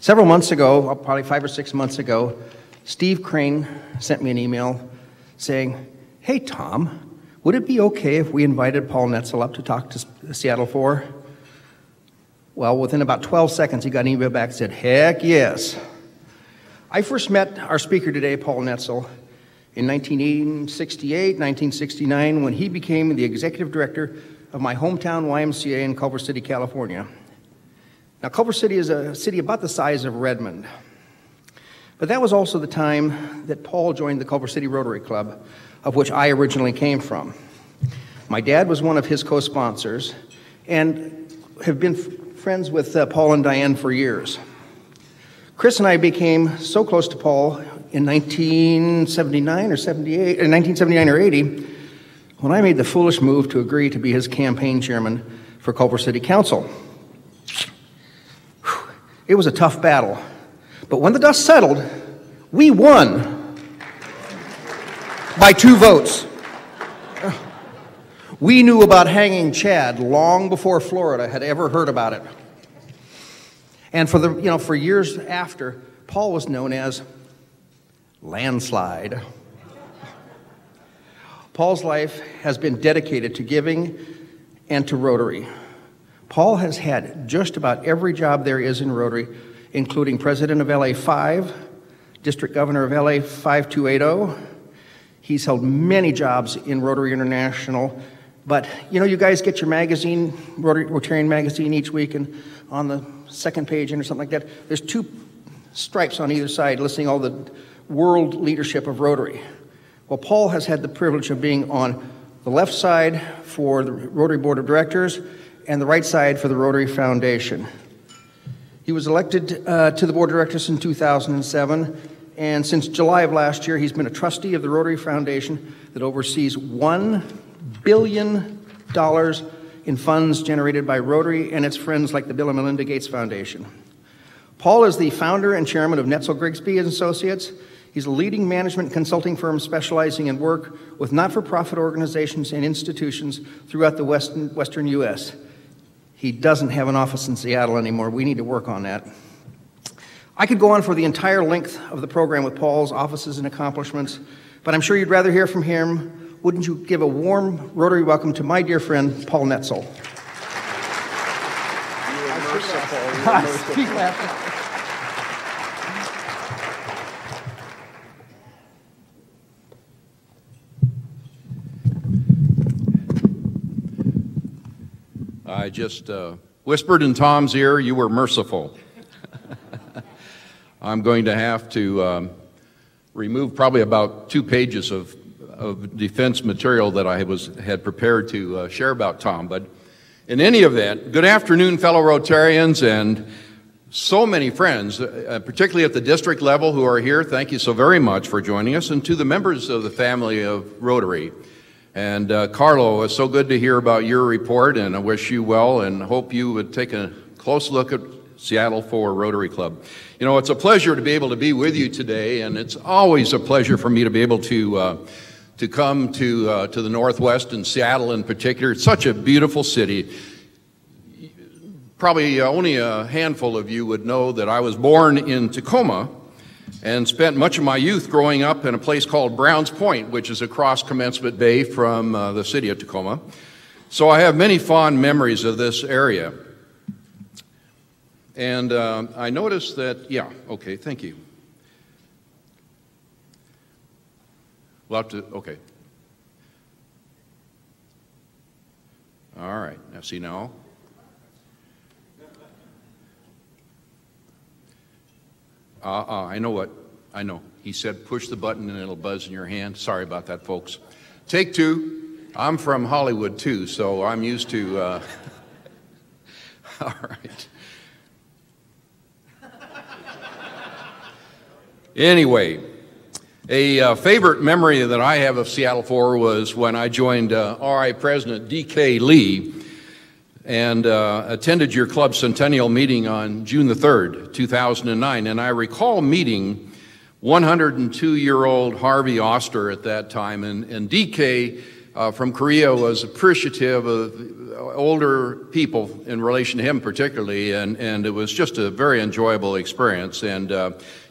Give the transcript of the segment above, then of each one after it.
Several months ago, probably 5 or 6 months ago, Steve Crane sent me an email saying, "Hey Tom, would it be okay if we invited Paul Netzel up to talk to Seattle 4? Well, within about 12 seconds, he got an email back and said, "Heck yes." I first met our speaker today, Paul Netzel, in 1968, 1969, when he became the executive director of my hometown YMCA in Culver City, California. Now, Culver City is a city about the size of Redmond. But that was also the time that Paul joined the Culver City Rotary Club, of which I originally came from. My dad was one of his co-sponsors and have been friends with Paul and Diane for years. Chris and I became so close to Paul in 1979 or 80, when I made the foolish move to agree to be his campaign chairman for Culver City Council. It was a tough battle, but when the dust settled, we won by 2 votes. We knew about hanging Chad long before Florida had ever heard about it. And for years after, Paul was known as Landslide. Paul's life has been dedicated to giving and to Rotary. Paul has had just about every job there is in Rotary, including president of LA 5, district governor of LA 5280. He's held many jobs in Rotary International. But, you guys get your magazine, Rotarian magazine, each week, and on the second page or something like that, there's 2 stripes on either side listing all the world leadership of Rotary. Well, Paul has had the privilege of being on the left side for the Rotary Board of Directors and the right side for the Rotary Foundation. He was elected to the Board of Directors in 2007, and since July of last year, he's been a trustee of the Rotary Foundation that oversees $1 billion in funds generated by Rotary and its friends like the Bill and Melinda Gates Foundation. Paul is the founder and chairman of Netzel Grigsby & Associates. He's a leading management consulting firm specializing in work with not-for-profit organizations and institutions throughout the western U.S. He doesn't have an office in Seattle anymore. We need to work on that. I could go on for the entire length of the program with Paul's offices and accomplishments, but I'm sure you'd rather hear from him. Wouldn't you give a warm Rotary welcome to my dear friend, Paul Netzel. You were merciful. I just whispered in Tom's ear, "You were merciful." I'm going to have to remove probably about 2 pages of defense material that I had prepared to share about Tom. But in any event, good afternoon, fellow Rotarians and so many friends, particularly at the district level who are here. Thank you so very much for joining us, and to the members of the family of Rotary. And Carlo, it's so good to hear about your report, and I wish you well and hope you would take a close look at Seattle 4 Rotary Club. It's a pleasure to be able to be with you today, and it's always a pleasure for me to be able to come to the Northwest and Seattle in particular. It's such a beautiful city. Probably only a handful of you would know that I was born in Tacoma and spent much of my youth growing up in a place called Browns Point, which is across Commencement Bay from the city of Tacoma. So I have many fond memories of this area. And I noticed that, okay, thank you. We'll have to, okay. All right, now see now. I know. He said push the button and it'll buzz in your hand. Sorry about that, folks. Take 2. I'm from Hollywood too, so I'm used to, all right. Anyway, a favorite memory that I have of Seattle 4 was when I joined RI President D.K. Lee and attended your club centennial meeting on June the 3rd, 2009. And I recall meeting 102-year-old Harvey Oster at that time. And D.K. from Korea was appreciative of older people in relation to him particularly, and it was just a very enjoyable experience. And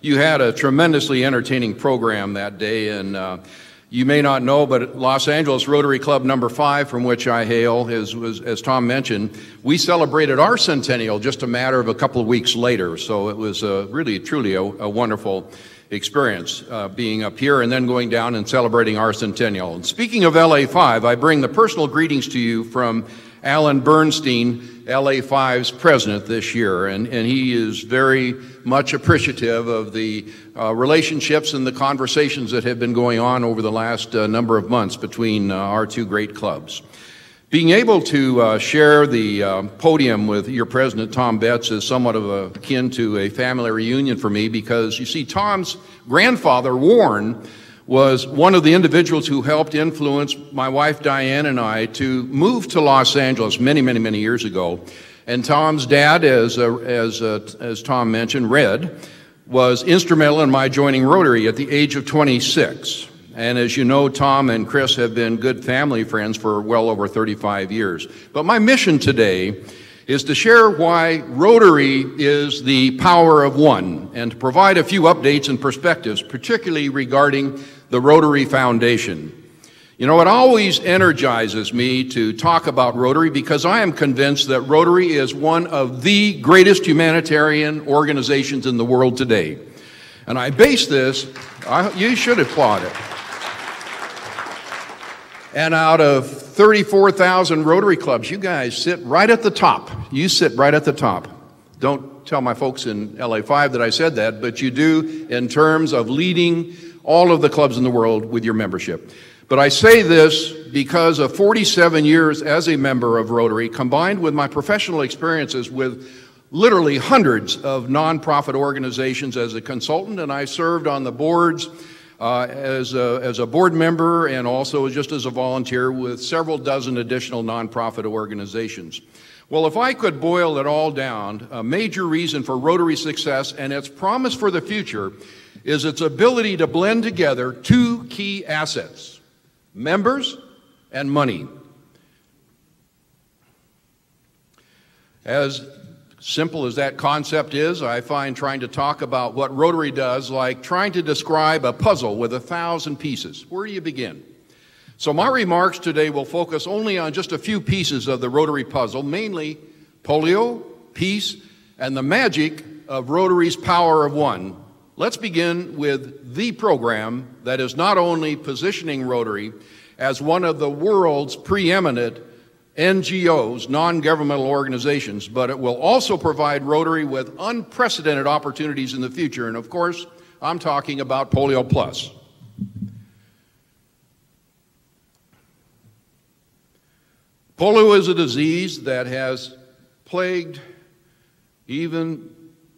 you had a tremendously entertaining program that day, and you may not know, but Los Angeles Rotary Club number 5, from which I hail, as Tom mentioned, we celebrated our centennial just a matter of a couple of weeks later. So it was really, truly a wonderful experience being up here and then going down and celebrating our centennial. And speaking of LA5, I bring the personal greetings to you from Alan Bernstein, LA5's president this year, and he is very much appreciative of the relationships and the conversations that have been going on over the last number of months between our two great clubs. Being able to share the podium with your president, Tom Betts, is somewhat of akin to a family reunion for me, because you see, Tom's grandfather, Warren, was one of the individuals who helped influence my wife Diane and I to move to Los Angeles many, many, many years ago. And Tom's dad, as Tom mentioned, Red, was instrumental in my joining Rotary at the age of 26. And as you know, Tom and Chris have been good family friends for well over 35 years. But my mission today is to share why Rotary is the power of one, and to provide a few updates and perspectives, particularly regarding the Rotary Foundation. You know, it always energizes me to talk about Rotary, because I am convinced that Rotary is one of the greatest humanitarian organizations in the world today. And I base this, you should applaud it. And out of 34,000 Rotary clubs, you guys sit right at the top. You sit right at the top. Don't tell my folks in LA5 that I said that, but you do in terms of leading all of the clubs in the world with your membership. But I say this because of 47 years as a member of Rotary, combined with my professional experiences with literally hundreds of nonprofit organizations as a consultant, and I served on the boards as a board member and also just as a volunteer with several dozen additional nonprofit organizations. Well, if I could boil it all down, a major reason for Rotary success and its promise for the future is its ability to blend together two key assets: members and money. As simple as that concept is, I find trying to talk about what Rotary does like trying to describe a puzzle with 1,000 pieces. Where do you begin? So my remarks today will focus only on just a few pieces of the Rotary puzzle, mainly polio, peace, and the magic of Rotary's power of one. Let's begin with the program that is not only positioning Rotary as one of the world's preeminent NGOs, non-governmental organizations, but it will also provide Rotary with unprecedented opportunities in the future. And of course, I'm talking about Polio Plus. Polio is a disease that has plagued, even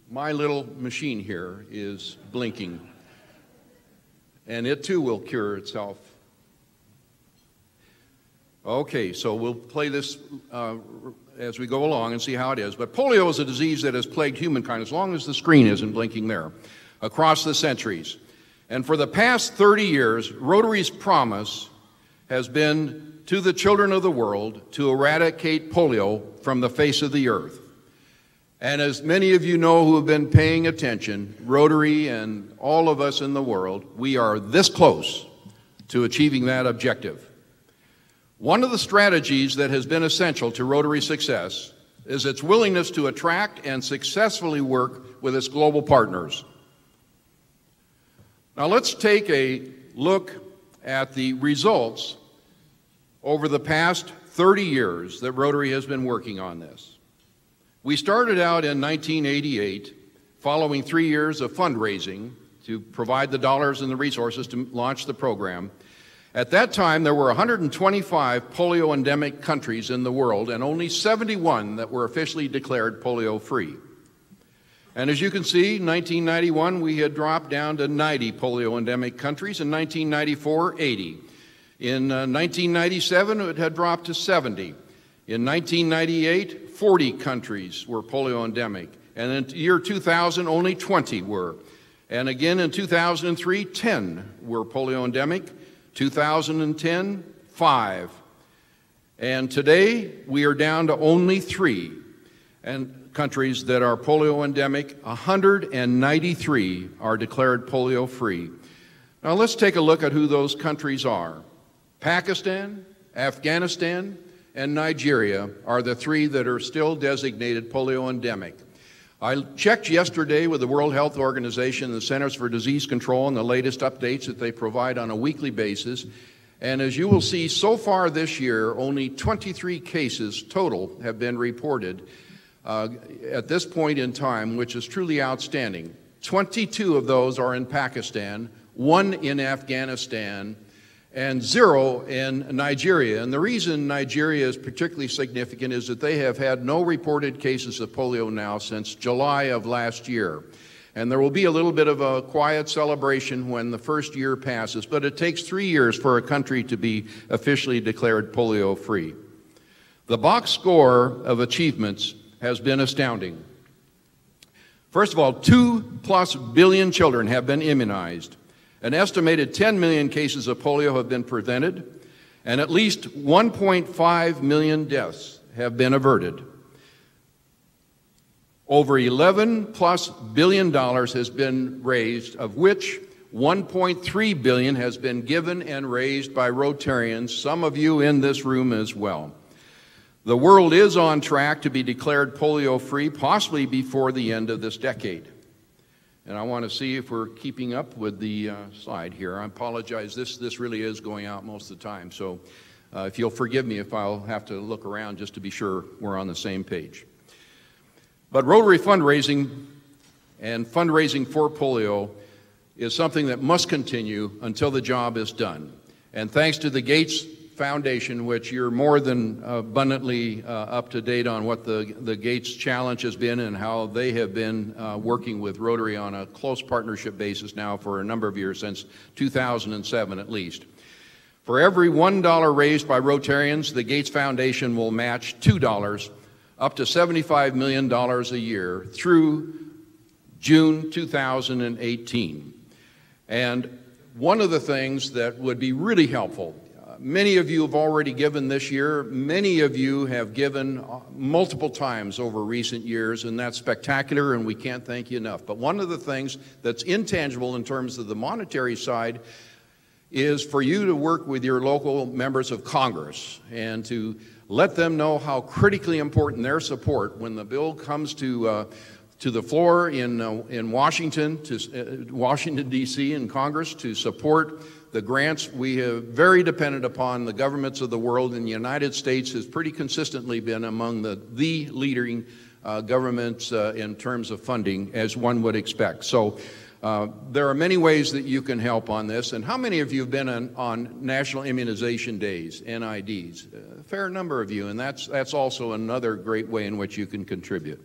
my little machine here is blinking, and it too will cure itself. Okay, so we'll play this as we go along and see how it is. But polio is a disease that has plagued humankind, as long as the screen isn't blinking there, across the centuries. And for the past 30 years, Rotary's promise has been to the children of the world to eradicate polio from the face of the earth. And as many of you know who have been paying attention, Rotary and all of us in the world, we are this close to achieving that objective. One of the strategies that has been essential to Rotary's success is its willingness to attract and successfully work with its global partners. Now let's take a look at the results over the past 30 years that Rotary has been working on this. We started out in 1988, following 3 years of fundraising to provide the dollars and the resources to launch the program. At that time, there were 125 polio endemic countries in the world and only 71 that were officially declared polio-free. And as you can see, in 1991, we had dropped down to 90 polio endemic countries. In 1994, 80. In 1997, it had dropped to 70. In 1998, 40 countries were polio endemic. And in the year 2000, only 20 were. And again in 2003, 10 were polio endemic. 2010, 5. And today, we are down to only 3 countries that are polio endemic. 193 are declared polio-free. Now let's take a look at who those countries are. Pakistan, Afghanistan, and Nigeria are the 3 that are still designated polio endemic. I checked yesterday with the World Health Organization and the Centers for Disease Control and the latest updates that they provide on a weekly basis. And as you will see, so far this year, only 23 cases total have been reported at this point in time, which is truly outstanding. 22 of those are in Pakistan, 1 in Afghanistan, and 0 in Nigeria. And the reason Nigeria is particularly significant is that they have had no reported cases of polio now since July of last year. And there will be a little bit of a quiet celebration when the first year passes, but it takes 3 years for a country to be officially declared polio-free. The box score of achievements has been astounding. First of all, 2+ billion children have been immunized. An estimated 10 million cases of polio have been prevented, and at least 1.5 million deaths have been averted. Over $11+ billion has been raised, of which $1.3 billion has been given and raised by Rotarians, some of you in this room as well. The world is on track to be declared polio-free, possibly before the end of this decade. And I want to see if we're keeping up with the slide here. I apologize, this really is going out most of the time, so if you'll forgive me if I'll have to look around just to be sure we're on the same page. But Rotary fundraising and fundraising for polio is something that must continue until the job is done. And thanks to the Gates Foundation, which you're more than abundantly up to date on what the Gates Challenge has been and how they have been working with Rotary on a close partnership basis now for a number of years, since 2007 at least. For every $1 raised by Rotarians, the Gates Foundation will match $2, up to $75 million a year through June 2018. And one of the things that would be really helpful, many of you have already given this year, many of you have given multiple times over recent years, and that's spectacular, and we can't thank you enough. But one of the things that's intangible in terms of the monetary side is for you to work with your local members of Congress and to let them know how critically important their support when the bill comes to the floor in Washington, Washington, D.C. in Congress to support the grants. We have very dependent upon the governments of the world, and the United States has pretty consistently been among the leading governments in terms of funding, as one would expect. So there are many ways that you can help on this. And how many of you have been on National Immunization Days, NIDs? A fair number of you, and that's also another great way in which you can contribute.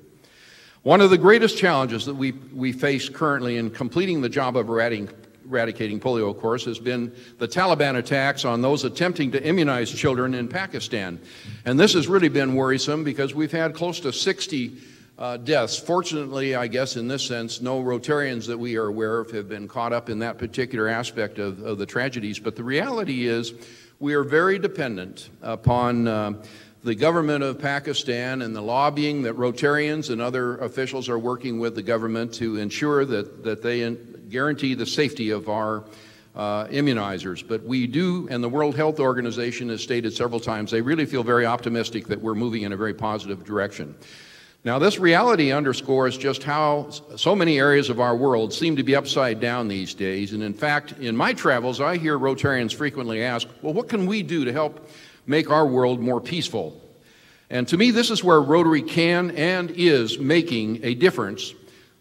One of the greatest challenges that we face currently in completing the job of eradicating polio, of course, has been the Taliban attacks on those attempting to immunize children in Pakistan. And this has really been worrisome because we've had close to 60 deaths. Fortunately, I guess in this sense, no Rotarians that we are aware of have been caught up in that particular aspect of the tragedies. But the reality is we are very dependent upon the government of Pakistan and the lobbying that Rotarians and other officials are working with the government to ensure that they guarantee the safety of our immunizers. But we do, and the World Health Organization has stated several times, they really feel very optimistic that we're moving in a very positive direction. Now, this reality underscores just how so many areas of our world seem to be upside down these days. And in fact, in my travels, I hear Rotarians frequently ask, well, what can we do to help make our world more peaceful? And to me, this is where Rotary can and is making a difference.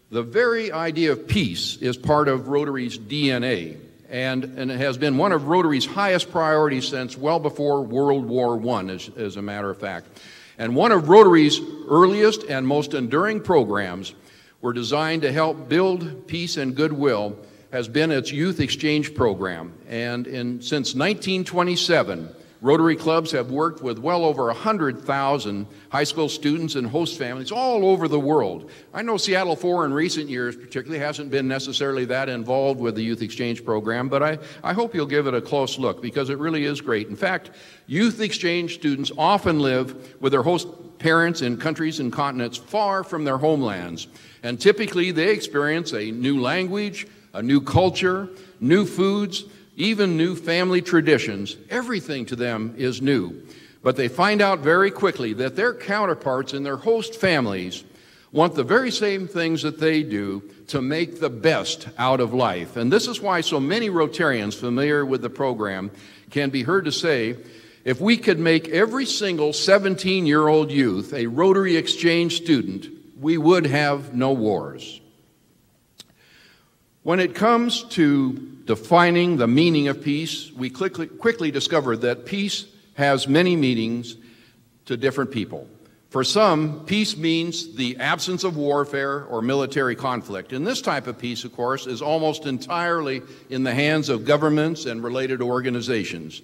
The very idea of peace is part of Rotary's DNA, and it has been one of Rotary's highest priorities since well before World War I, as a matter of fact. And one of Rotary's earliest and most enduring programs were designed to help build peace and goodwill has been its youth exchange program. And since 1927, Rotary clubs have worked with well over 100,000 high school students and host families all over the world. I know Seattle 4 in recent years particularly hasn't been necessarily that involved with the Youth Exchange program, but I hope you'll give it a close look because it really is great. In fact, Youth Exchange students often live with their host parents in countries and continents far from their homelands, and typically they experience a new language, a new culture, new foods, even new family traditions. Everything to them is new. But they find out very quickly that their counterparts in their host families want the very same things that they do to make the best out of life. And this is why so many Rotarians familiar with the program can be heard to say, if we could make every single 17-year-old youth a Rotary Exchange student, we would have no wars. When it comes to defining the meaning of peace, we quickly discovered that peace has many meanings to different people. For some, peace means the absence of warfare or military conflict. And this type of peace, of course, is almost entirely in the hands of governments and related organizations.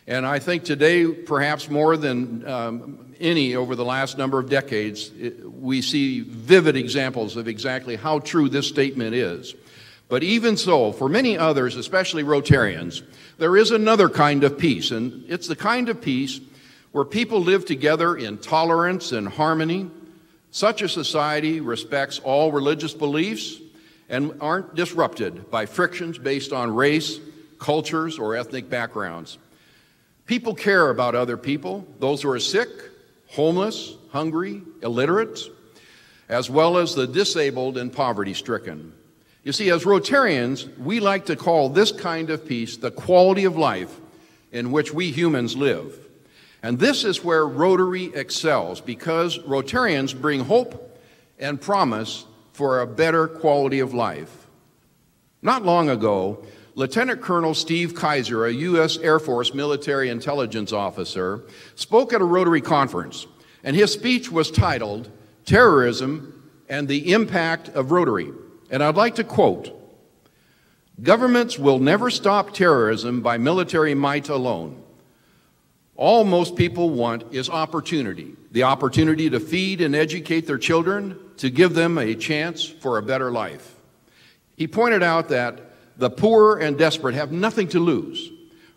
And I think today, perhaps more than any over the last number of decades, we see vivid examples of exactly how true this statement is. But even so, for many others, especially Rotarians, there is another kind of peace, and it's the kind of peace where people live together in tolerance and harmony. Such a society respects all religious beliefs and aren't disrupted by frictions based on race, cultures, or ethnic backgrounds. People care about other people, those who are sick, homeless, hungry, illiterate, as well as the disabled and poverty-stricken. You see, as Rotarians, we like to call this kind of peace the quality of life in which we humans live. And this is where Rotary excels, because Rotarians bring hope and promise for a better quality of life. Not long ago, Lieutenant Colonel Steve Kaiser, a U.S. Air Force military intelligence officer, spoke at a Rotary conference, and his speech was titled, "Terrorism and the Impact of Rotary." And I'd like to quote, "Governments will never stop terrorism by military might alone. All most people want is opportunity, the opportunity to feed and educate their children, to give them a chance for a better life." He pointed out that the poor and desperate have nothing to lose.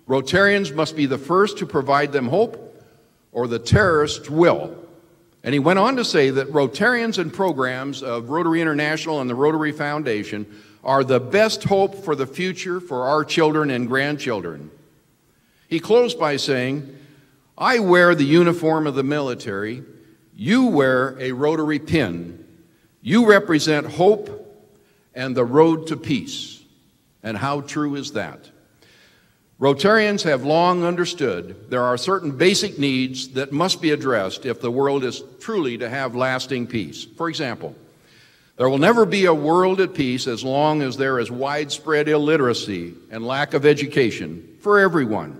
Rotarians must be the first to provide them hope, or the terrorists will. And he went on to say that Rotarians and programs of Rotary International and the Rotary Foundation are the best hope for the future for our children and grandchildren. He closed by saying, "I wear the uniform of the military. You wear a Rotary pin. You represent hope and the road to peace." And how true is that? Rotarians have long understood there are certain basic needs that must be addressed if the world is truly to have lasting peace. For example, there will never be a world at peace as long as there is widespread illiteracy and lack of education for everyone.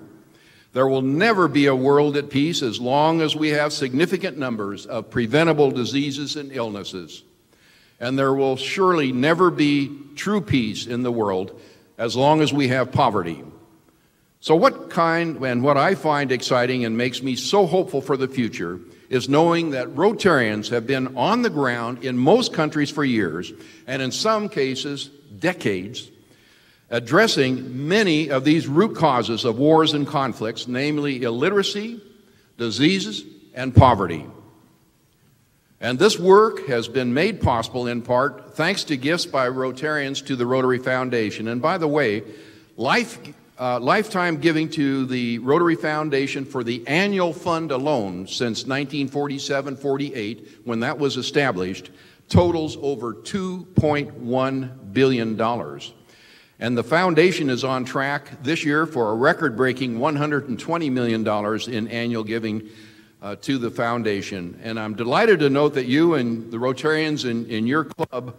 There will never be a world at peace as long as we have significant numbers of preventable diseases and illnesses. And there will surely never be true peace in the world as long as we have poverty. So what I find exciting and makes me so hopeful for the future is knowing that Rotarians have been on the ground in most countries for years, and in some cases, decades, addressing many of these root causes of wars and conflicts, namely illiteracy, diseases, and poverty. And this work has been made possible in part thanks to gifts by Rotarians to the Rotary Foundation. And by the way, lifetime giving to the Rotary Foundation for the annual fund alone since 1947-48, when that was established, totals over $2.1 billion. And the foundation is on track this year for a record-breaking $120 million in annual giving to the foundation. And I'm delighted to note that you and the Rotarians in your club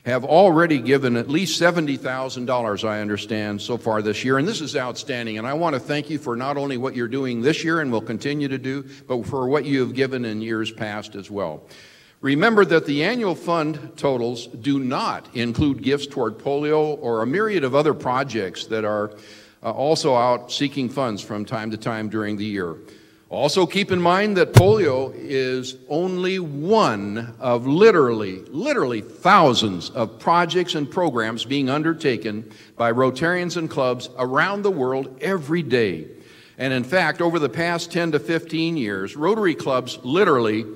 have already given at least $70,000, I understand, so far this year. And this is outstanding. And I want to thank you for not only what you're doing this year and will continue to do, but for what you have given in years past as well. Remember that the annual fund totals do not include gifts toward polio or a myriad of other projects that are also out seeking funds from time to time during the year. Also keep in mind that polio is only one of literally thousands of projects and programs being undertaken by Rotarians and clubs around the world every day. And in fact, over the past 10 to 15 years, Rotary clubs literally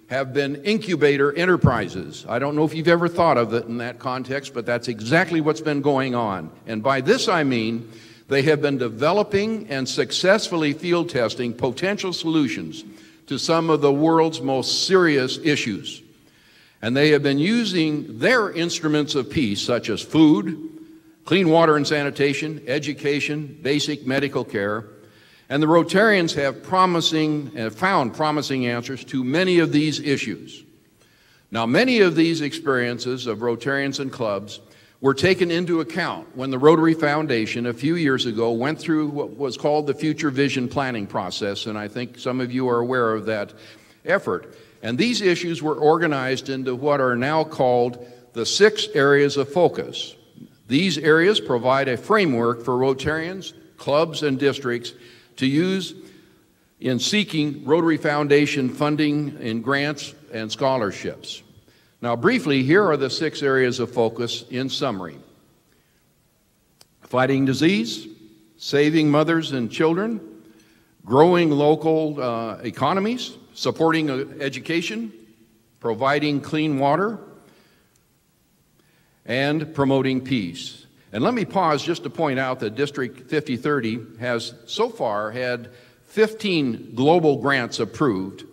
have been incubator enterprises. I don't know if you've ever thought of it in that context, but that's exactly what's been going on. And by this I mean they have been developing and successfully field testing potential solutions to some of the world's most serious issues. And they have been using their instruments of peace, such as food, clean water and sanitation, education, basic medical care. And the Rotarians have found promising answers to many of these issues. Now, many of these experiences of Rotarians and clubs were taken into account when the Rotary Foundation a few years ago went through what was called the Future Vision Planning process, and I think some of you are aware of that effort. And these issues were organized into what are now called the 6 areas of focus. These areas provide a framework for Rotarians, clubs, and districts to use in seeking Rotary Foundation funding in grants and scholarships. Now, briefly, here are the 6 areas of focus in summary. Fighting disease, saving mothers and children, growing local economies, supporting education, providing clean water, and promoting peace. And let me pause just to point out that District 5030 has so far had 15 global grants approved.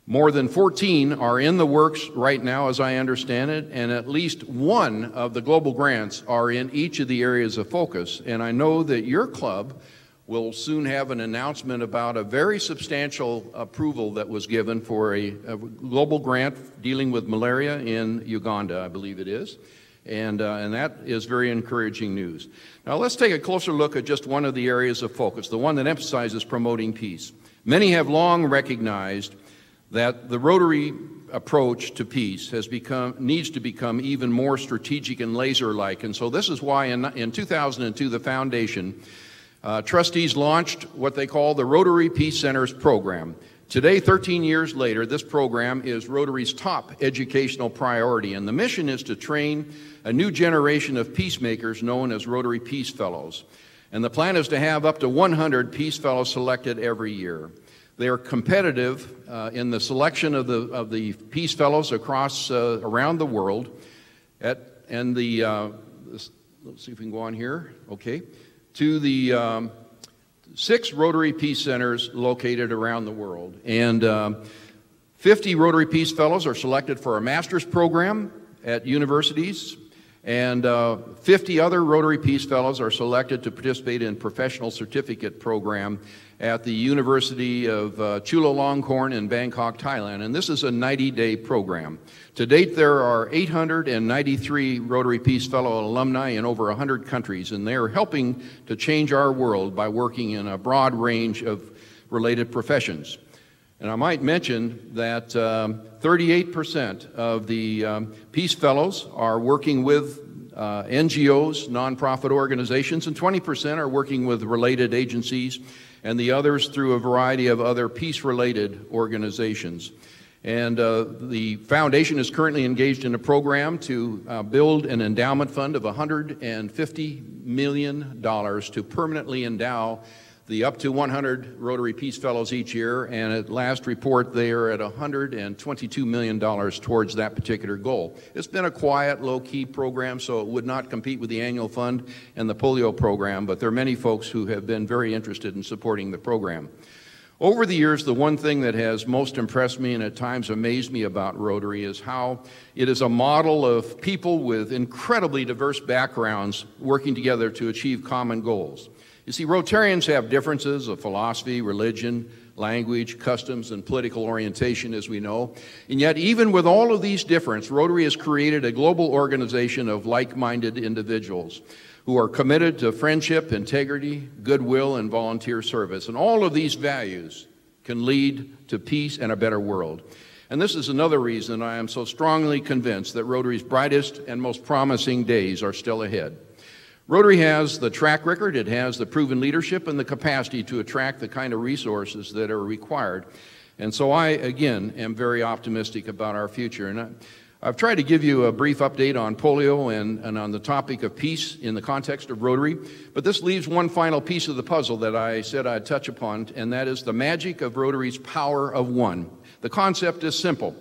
More than 14 are in the works right now, as I understand it, and at least one of the global grants are in each of the areas of focus. And I know that your club will soon have an announcement about a very substantial approval that was given for a global grant dealing with malaria in Uganda, I believe it is. And that is very encouraging news. Now let's take a closer look at just one of the areas of focus, the one that emphasizes promoting peace. Many have long recognized that the Rotary approach to peace needs to become even more strategic and laser-like. And so this is why in 2002, the Foundation trustees launched what they call the Rotary Peace Centers program. Today, 13 years later, this program is Rotary's top educational priority, and the mission is to train a new generation of peacemakers known as Rotary Peace Fellows. And the plan is to have up to 100 Peace Fellows selected every year. They are competitive in the selection of the Peace Fellows across around the world. Let's see if we can go on here. Okay, to the 6 Rotary Peace Centers located around the world, and 50 Rotary Peace Fellows are selected for a master's program at universities, and 50 other Rotary Peace Fellows are selected to participate in professional certificate program at the University of Chulalongkorn in Bangkok, Thailand. And this is a 90-day program. To date, there are 893 Rotary Peace Fellow alumni in over 100 countries, and they are helping to change our world by working in a broad range of related professions. And I might mention that 38% of the Peace Fellows are working with NGOs, nonprofit organizations, and 20% are working with related agencies, and the others through a variety of other peace-related organizations. And the foundation is currently engaged in a program to build an endowment fund of $150 million to permanently endow the up to 100 Rotary Peace Fellows each year, and at last report they are at $122 million towards that particular goal. It's been a quiet, low-key program, so it would not compete with the annual fund and the polio program, but there are many folks who have been very interested in supporting the program. Over the years, the one thing that has most impressed me and at times amazed me about Rotary is how it is a model of people with incredibly diverse backgrounds working together to achieve common goals. You see, Rotarians have differences of philosophy, religion, language, customs, and political orientation, as we know. And yet, even with all of these differences, Rotary has created a global organization of like-minded individuals who are committed to friendship, integrity, goodwill, and volunteer service. And all of these values can lead to peace and a better world. And this is another reason I am so strongly convinced that Rotary's brightest and most promising days are still ahead. Rotary has the track record, it has the proven leadership and the capacity to attract the kind of resources that are required. And so I, again, am very optimistic about our future. And I've tried to give you a brief update on polio and on the topic of peace in the context of Rotary, but this leaves one final piece of the puzzle that I said I'd touch upon, and that is the magic of Rotary's power of one. The concept is simple.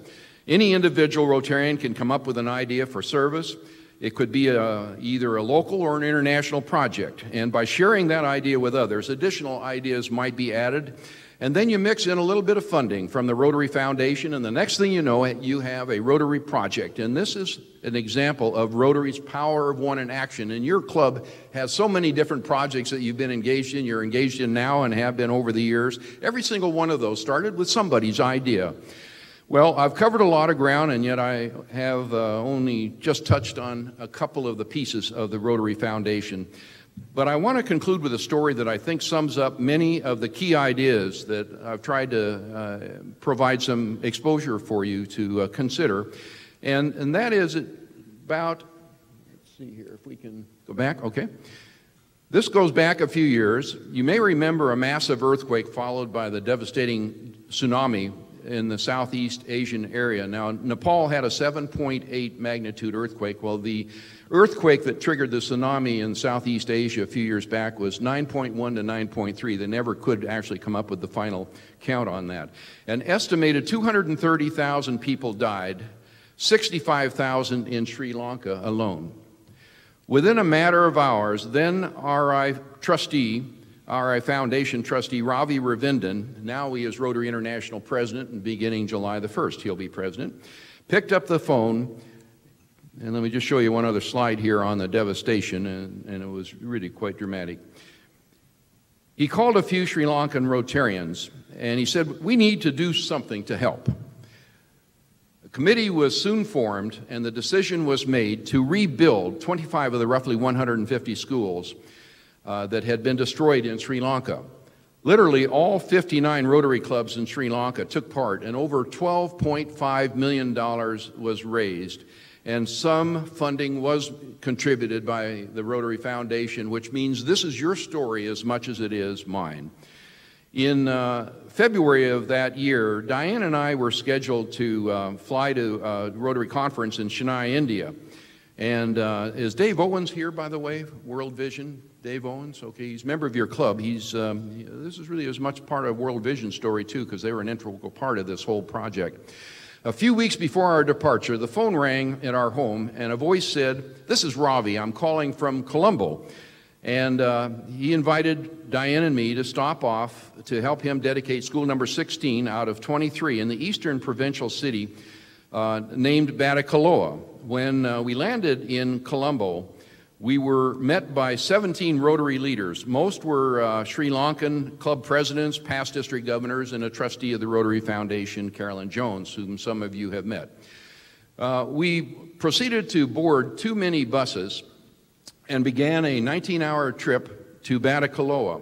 Any individual Rotarian can come up with an idea for service. It could be either a local or an international project, and by sharing that idea with others, additional ideas might be added. And then you mix in a little bit of funding from the Rotary Foundation, and the next thing you know, you have a Rotary project. And this is an example of Rotary's power of one in action. And your club has so many different projects that you've been engaged in, you're engaged in now and have been over the years. Every single one of those started with somebody's idea. Well, I've covered a lot of ground, and yet I have only just touched on a couple of the pieces of the Rotary Foundation. But I want to conclude with a story that I think sums up many of the key ideas that I've tried to provide some exposure for you to consider. And that is about, let's see here if we can go back, okay. This goes back a few years. You may remember a massive earthquake followed by the devastating tsunami in the Southeast Asian area. Now, Nepal had a 7.8 magnitude earthquake. Well, the earthquake that triggered the tsunami in Southeast Asia a few years back was 9.1 to 9.3. They never could actually come up with the final count on that. An estimated 230,000 people died, 65,000 in Sri Lanka alone. Within a matter of hours, then RI Foundation trustee Ravi Ravindan, now he is Rotary International President, and beginning July the 1st he'll be President, picked up the phone, and let me just show you one other slide here on the devastation, and it was really quite dramatic. He called a few Sri Lankan Rotarians, and he said, we need to do something to help. A committee was soon formed, and the decision was made to rebuild 25 of the roughly 150 schools that had been destroyed in Sri Lanka. Literally all 59 Rotary clubs in Sri Lanka took part, and over $12.5 million was raised. And some funding was contributed by the Rotary Foundation, which means this is your story as much as it is mine. In February of that year, Diane and I were scheduled to fly to a Rotary conference in Chennai, India. And is Dave Owens here, by the way, World Vision? Dave Owens, okay, he's a member of your club. This is really as much part of World Vision story too, because they were an integral part of this whole project. A few weeks before our departure, the phone rang at our home, and a voice said, "This is Ravi, I'm calling from Colombo." And he invited Diane and me to stop off to help him dedicate school number 16 out of 23 in the eastern provincial city named Batticaloa. When we landed in Colombo, we were met by 17 Rotary leaders. Most were Sri Lankan club presidents, past district governors, and a trustee of the Rotary Foundation, Carolyn Jones, whom some of you have met. We proceeded to board 2 minibuses and began a 19-hour trip to Batticaloa.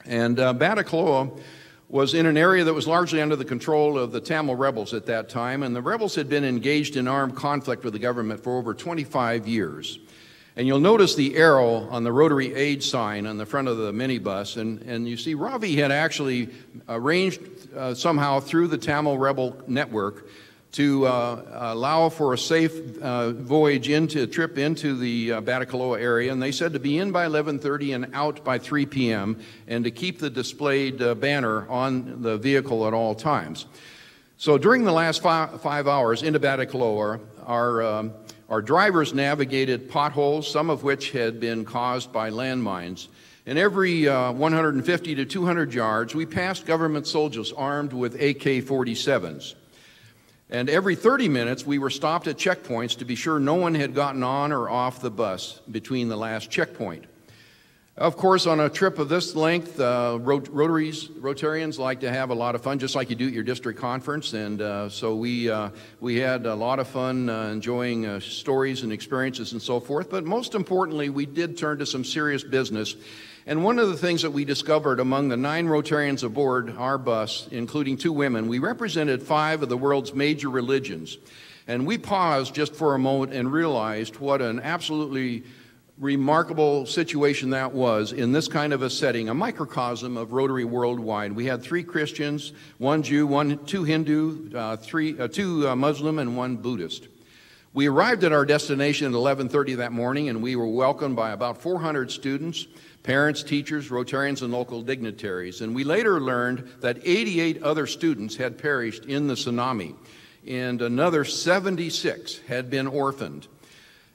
And Batticaloa was in an area that was largely under the control of the Tamil rebels at that time, and the rebels had been engaged in armed conflict with the government for over 25 years. And you'll notice the arrow on the Rotary Aid sign on the front of the minibus, and you see Ravi had actually arranged somehow through the Tamil rebel network to allow for a safe trip into the Batticaloa area, and they said to be in by 11:30 and out by 3 p.m. and to keep the displayed banner on the vehicle at all times. So during the last 5 hours into Batticaloa, our drivers navigated potholes, some of which had been caused by landmines. And every 150 to 200 yards, we passed government soldiers armed with AK-47s. And every 30 minutes, we were stopped at checkpoints to be sure no one had gotten on or off the bus between the last checkpoint. Of course, on a trip of this length, Rotarians like to have a lot of fun, just like you do at your district conference. And so we had a lot of fun enjoying stories and experiences and so forth. But most importantly, we did turn to some serious business. And one of the things that we discovered among the 9 Rotarians aboard our bus, including 2 women, we represented 5 of the world's major religions. And we paused just for a moment and realized what an absolutely remarkable situation that was in this kind of a setting, a microcosm of Rotary worldwide. We had 3 Christians, 1 Jew, 2 Hindu, 2 Muslim, and 1 Buddhist. We arrived at our destination at 11:30 that morning, and we were welcomed by about 400 students, parents, teachers, Rotarians, and local dignitaries. And we later learned that 88 other students had perished in the tsunami, and another 76 had been orphaned.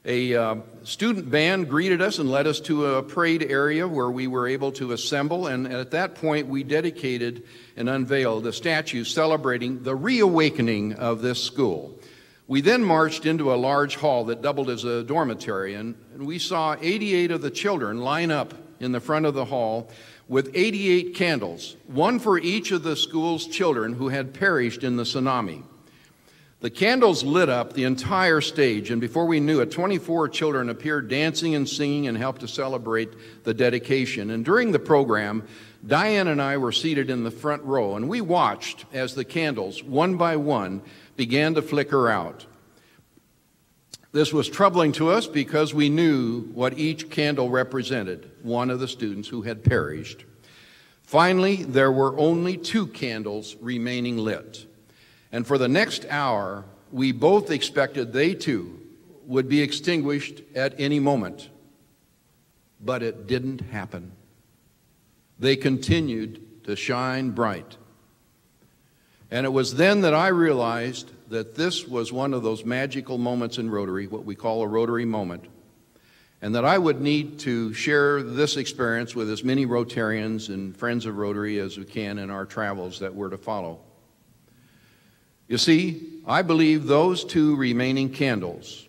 A student band greeted us and led us to a parade area where we were able to assemble, and at that point we dedicated and unveiled a statue celebrating the reawakening of this school. We then marched into a large hall that doubled as a dormitory, and we saw 88 of the children line up in the front of the hall with 88 candles, one for each of the school's children who had perished in the tsunami. The candles lit up the entire stage, and before we knew it, 24 children appeared dancing and singing and helped to celebrate the dedication. And during the program, Diane and I were seated in the front row, and we watched as the candles, one by one, began to flicker out. This was troubling to us because we knew what each candle represented, one of the students who had perished. Finally, there were only 2 candles remaining lit. And for the next hour, we both expected they too would be extinguished at any moment. But it didn't happen. They continued to shine bright. And it was then that I realized that this was one of those magical moments in Rotary, what we call a Rotary moment, and that I would need to share this experience with as many Rotarians and friends of Rotary as we can in our travels that were to follow. You see, I believe those 2 remaining candles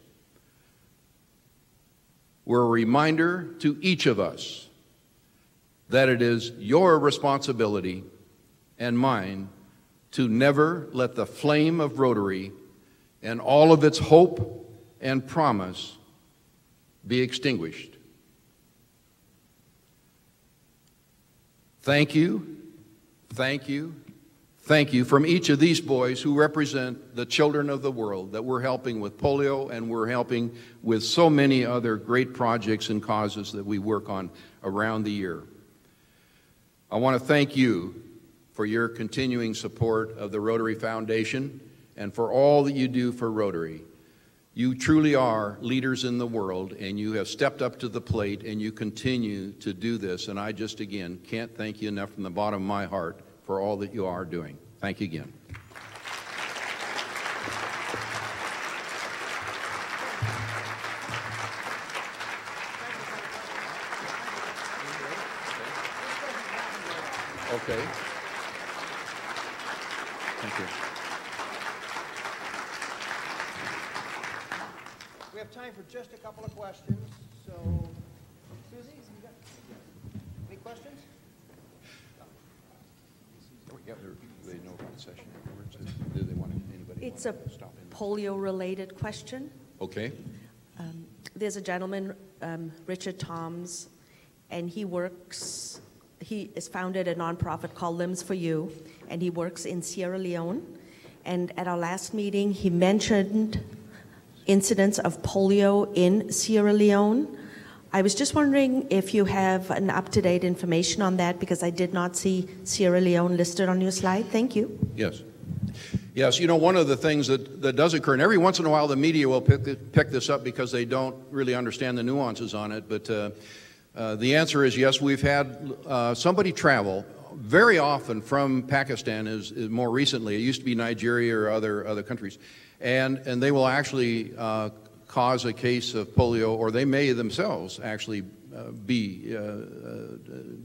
were a reminder to each of us that it is your responsibility and mine to never let the flame of Rotary and all of its hope and promise be extinguished. Thank you, thank you, thank you from each of these boys who represent the children of the world that we're helping with polio, and we're helping with so many other great projects and causes that we work on around the year. I want to thank you for your continuing support of the Rotary Foundation and for all that you do for Rotary. You truly are leaders in the world, and you have stepped up to the plate, and you continue to do this. And I just, again, can't thank you enough from the bottom of my heart for all that you are doing. Thank you again. Okay. Thank you. We have time for just a couple of questions. So, Susie, you got any questions? They know about the session afterwards. Do they want anybody? It's a polio-related question. Okay. There's a gentleman, Richard Toms, and he has founded a nonprofit called Limbs for You, and he works in Sierra Leone. And at our last meeting, he mentioned incidents of polio in Sierra Leone. I was just wondering if you have an up-to-date information on that, because I did not see Sierra Leone listed on your slide. Thank you. Yes. Yes, you know, one of the things that does occur, and every once in a while the media will pick this up because they don't really understand the nuances on it, but the answer is yes, we've had somebody travel very often from Pakistan, is more recently. It used to be Nigeria or other countries, and they will actually cause a case of polio, or they may themselves actually be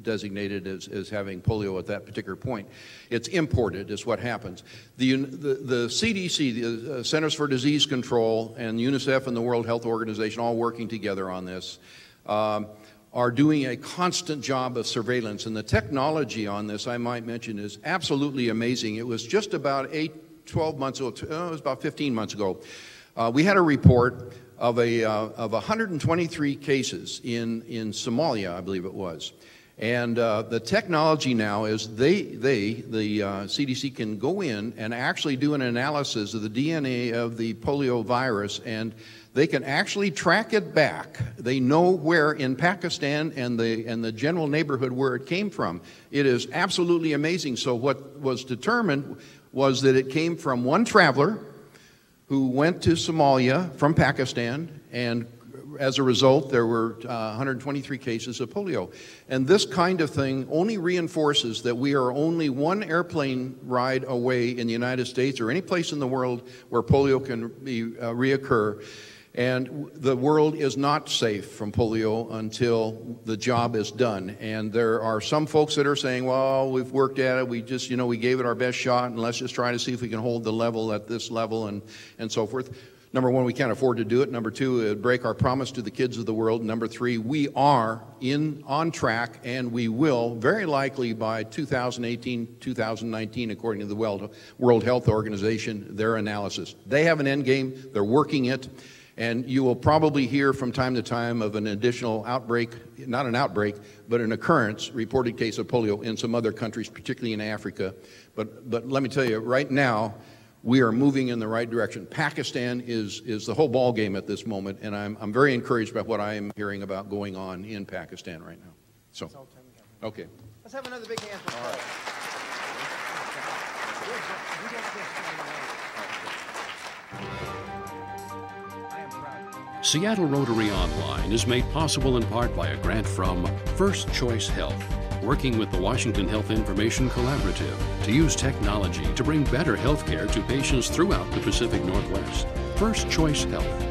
designated as having polio at that particular point. It's imported is what happens. The CDC, the Centers for Disease Control, and UNICEF and the World Health Organization, all working together on this, are doing a constant job of surveillance. And the technology on this, I might mention, is absolutely amazing. It was just about 12 months ago, it was about 15 months ago, we had a report of 123 cases in Somalia, I believe it was. And the technology now is the CDC can go in and actually do an analysis of the DNA of the polio virus, and they can actually track it back. They know where in Pakistan and the general neighborhood where it came from. It is absolutely amazing. So what was determined was that it came from one traveler who went to Somalia from Pakistan, and as a result, there were 123 cases of polio. And this kind of thing only reinforces that we are only one airplane ride away in the United States or any place in the world where polio can reoccur. And the world is not safe from polio until the job is done. And there are some folks that are saying, well, we've worked at it, we just, we gave it our best shot, and let's just try to see if we can hold the level at this level and so forth. Number one, we can't afford to do it. Number two, it would break our promise to the kids of the world. Number three, we are on track, and we will, very likely by 2018, 2019, according to the World Health Organization, their analysis. They have an end game, they're working it, and you will probably hear from time to time of an additional outbreak, not an outbreak, but an occurrence, reported case of polio in some other countries, particularly in Africa. But let me tell you, right now, we are moving in the right direction. Pakistan is the whole ball game at this moment, and I'm very encouraged by what I am hearing about going on in Pakistan right now. So, okay. Let's have another big hand for Paul. Seattle Rotary Online is made possible in part by a grant from First Choice Health, working with the Washington Health Information Collaborative to use technology to bring better health care to patients throughout the Pacific Northwest. First Choice Health.